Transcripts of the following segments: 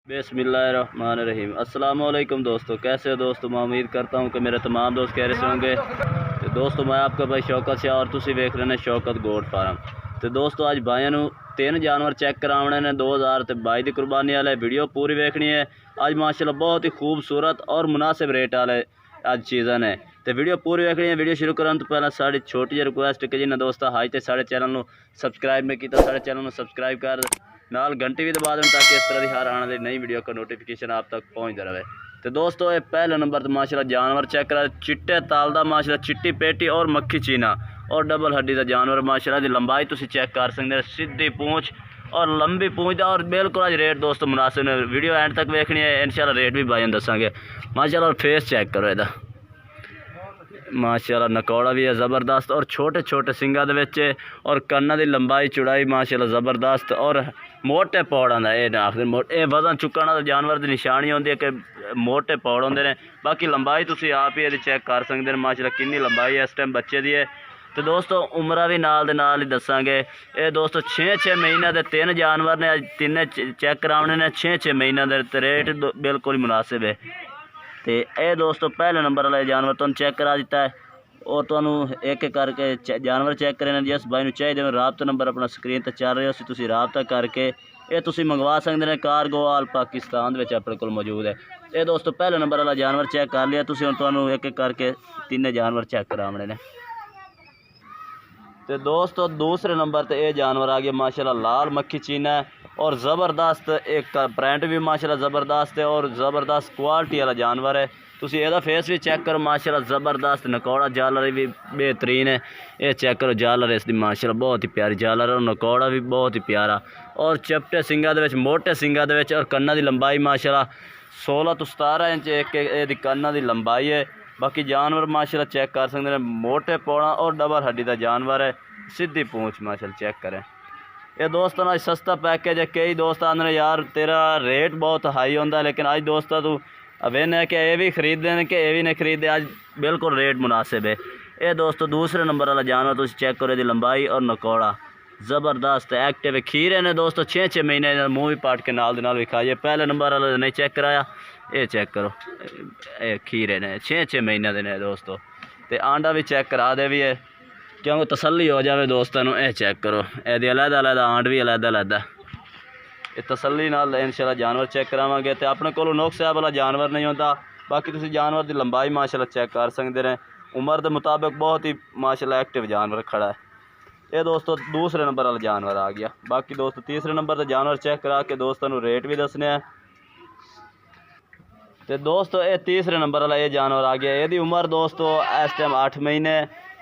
बिस्मिल्लाहिर्रहमानिर्रहीम। अस्सलाम वालेकुम दोस्तों, कैसे हो दोस्तों। मैं उम्मीद करता हूँ कि मेरे तमाम दोस्त कह रहे होंगे। तो दोस्तों मैं आपका भाई शौकत से और तुसी वेख रहे हैं शौकत गोट फार्म। तो दोस्तों अज भाइयों नू 3 जानवर चेक कराने ने 2022 की कुर्बानी वाले। वीडियो पूरी देखनी है। अज माशाल्लाह बहुत ही खूबसूरत और मुनासिब रेट वाले अज चीज़न है। तो वीडियो पूरी देखनी है। वीडियो शुरू करने तो पहले साड़ी छोटी जी रिक्वेस्ट कि जिन्हें दोस्तों हाई तो साढ़े चैनल को सबसक्राइब नहीं किया साढ़े चैनल को सबसक्राइब कर नाल घंटी भी दबा दें ताकि इस तरह की हर आने वाली नई वीडियो का नोटिफिकेशन आप तक पहुँचता रहे। तो दोस्तों ये पहले नंबर तो माशाल्लाह जानवर चेक करा चिट्टे ताल दा माशाल्लाह चिट्टी पेटी और मक्खी चीना और डबल हड्डी का जानवर माशाल्लाह दी लंबाई तुसी चेक कर सकते हैं। सीधी पूँछ और लंबी पूँछ और बिल्कुल अज रेट दोस्तों मुनासिब ने। वीडियो एंड तक देखनी है, इंशाल्लाह रेट भी भाई दसांगे। माशाल्लाह फेस चेक करो इहदा माशाल्लाह नकौड़ा भी है ज़बरदस्त और छोटे छोटे सिंगा दे विच और कन्ना की लंबाई चौड़ाई माशाल्लाह ज़बरदस्त और मोटे पौड़ आंदा। ये आखदे मोटे वजन चुकना जानवर की निशानी होंदी है कि मोटे पौड़ होंदे ने। बाकी लंबाई तुसी आप ही चेक कर सकते हैं माशाल्लाह कितनी लंबाई है इस टाइम बच्चे की है। तो दोस्तों उम्र भी नाल ही दसांगे। ये दोस्तों 6-6 महीने के 3 जानवर ने अज तिने चेक कराने ने 6-6 महीने के। रेट बिल्कुल ही मुनासिब है। तो ये दोस्तों पहले नंबर वाला जानवर तुम चेक करा दिता है और तुहानू एक एक करके जानवर चेक करें। जिस भाई नूं चाहिए राबता नंबर अपना स्क्रीन पर चल रहा है उसी राबता करके ये तुसी मंगवा सकते हैं। कार्गो आल पाकिस्तान में अपने को मौजूद है। ये दोस्तों पहले नंबर वाला जानवर चेक कर लिया तुसी। तुहानू एक एक करके 3 जानवर चेक कराने ने। तो दोस्तों दूसरे नंबर पर यह जानवर आ गया माशाल्लाह लाल मक्खी चीना है और ज़बरदस्त एक प्रिंट भी माशाल्लाह ज़बरदस्त है और ज़बरदस्त क्वालिटी वाला जानवर है। तुसी ਇਹਦਾ फेस भी चेक करो माशाल्लाह ज़बरदस्त नकौड़ा जालर भी बेहतरीन है। ये चेक करो जालर इसकी माशाल्लाह बहुत ही प्यारी जालर और नकौड़ा भी बहुत ही प्यारा और चपटे सिंगा दे विच मोटे सिंगा दे विच और कन्ना की लंबाई माशाल्लाह 16 तो 17 इंच एक कन्ना की लंबाई है। बाकी जानवर माशाल्लाह चेक कर सकते हैं मोटे पौड़ा और डबल हड्डी का जानवर है। सीधी पूँछ माशाल्लाह चेक करें। ये दोस्तों अज सस्ता पैकेज है। कई दोस्त आते यार तेरा रेट बहुत हाई होंदा लेकिन अज दोस्तों तू अवेन है कि ये भी खरीदते हैं कि ये भी नहीं खरीदते। अज बिल्कुल रेट मुनासिब है। ये दोस्तों दूसरे नंबर वाला जानवर तुम चेक करो इसकी लंबाई और नकौड़ा ज़बरदस्त एक्टिव है। खीरे ने दोस्तों 6-6 महीने मूँह भी पाट के नाल विखाइए। पहले नंबर वाला नहीं चेक कराया ये चेक करो ये खीरे ने 6-6 महीने के ने दोस्तों। तो आंडा भी चेक करा दे भी है क्योंकि तसल्ली हो जाए दोस्तों। ये चेक करो यदि अलग-अलग आंड भी अलग-अलग ये तसल्ली नाल इंशाल्लाह जानवर चेक करावांगे। तो अपने को नुक्स वाला जानवर नहीं होता। बाकी तुसी जानवर की लंबाई माशाल्लाह चेक कर सकते हैं। उम्र के मुताबिक बहुत ही माशाल्लाह एक्टिव जानवर खड़ा है। ये दोस्तों दूसरे नंबर वाला जानवर आ गया। बाकी दोस्तों तीसरे नंबर पर जानवर चेक करा के दोस्तों रेट भी दसने हैं। तो दोस्तों ये तीसरे नंबर वाला ये जानवर आ गया। यदि उम्र दोस्तों इस टाइम 8 महीने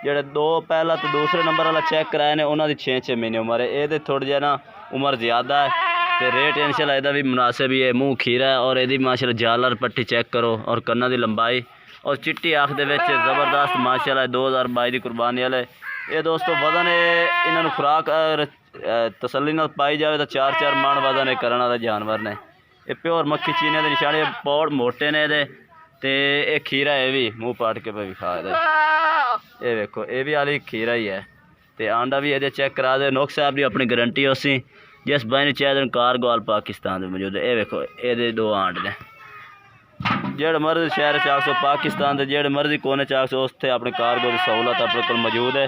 जोड़े 2 पहला तो दूसरे नंबर वाला चेक कराए ने उन्होंने 6-6 महीने उम्र है। ये थोड़ी जी ना उम्र ज़्यादा है। तो रेट इंशाल्लाह इसका भी मुनासिब ही है। मुँह खीरा है और यदि माशाल्लाह जालर पट्टी चेक करो और कन्ना की लंबाई और चिट्टी आँख दे विच ज़बरदस्त माशाल्लाह 2022 की कुर्बानी वाले। ये दोस्तों वजन है इन्होंने खुराक तसल्ली नाल पाई जाए तो 4-4 मन वजन है करने वाले जानवर ने। ये प्योर मक्खी चीने के निशाने पौड़ मोटे ने ये तो ये खीरा है भी मूँह पाट के भी खा दे। ये देखो ये भी हाली खीरा ही है। तो आंडा भी ये चेक करा दे। नुक्स साहब की अपनी गारंटी उसी जिस भाई ने चाहिए कार्गो आल पाकिस्तान में मौजूद है। ये देखो ये 2 आंड ने जेड़े मर्जी शहर च आखो पाकिस्तान के जेड़े मर्जी कोने च आखो उत्थे अपने कार्गो की सहूलत अपने को मौजूद है।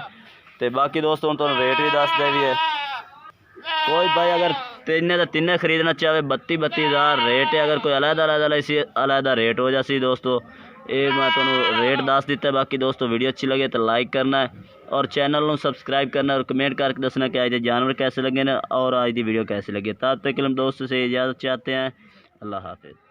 तो बाकी दोस्तों तुम रेट भी दस दे भी है। कोई भाई अगर तिन्ने खरीदना चाहे 32-32 हज़ार रेट है। अगर कोई अलग रेट हो जासी दोस्तों ये मैं तुम्हें रेट दस दिता है। बाकी दोस्तों वीडियो अच्छी लगे तो लाइक करना है और चैनल को सबसक्राइब करना और कमेंट करके दसना कि आज जानवर कैसे लगे ना और आज की वीडियो कैसे लगे। तब तक हम दोस्तों से इजाज़त चाहते हैं। अल्लाह हाफिज़।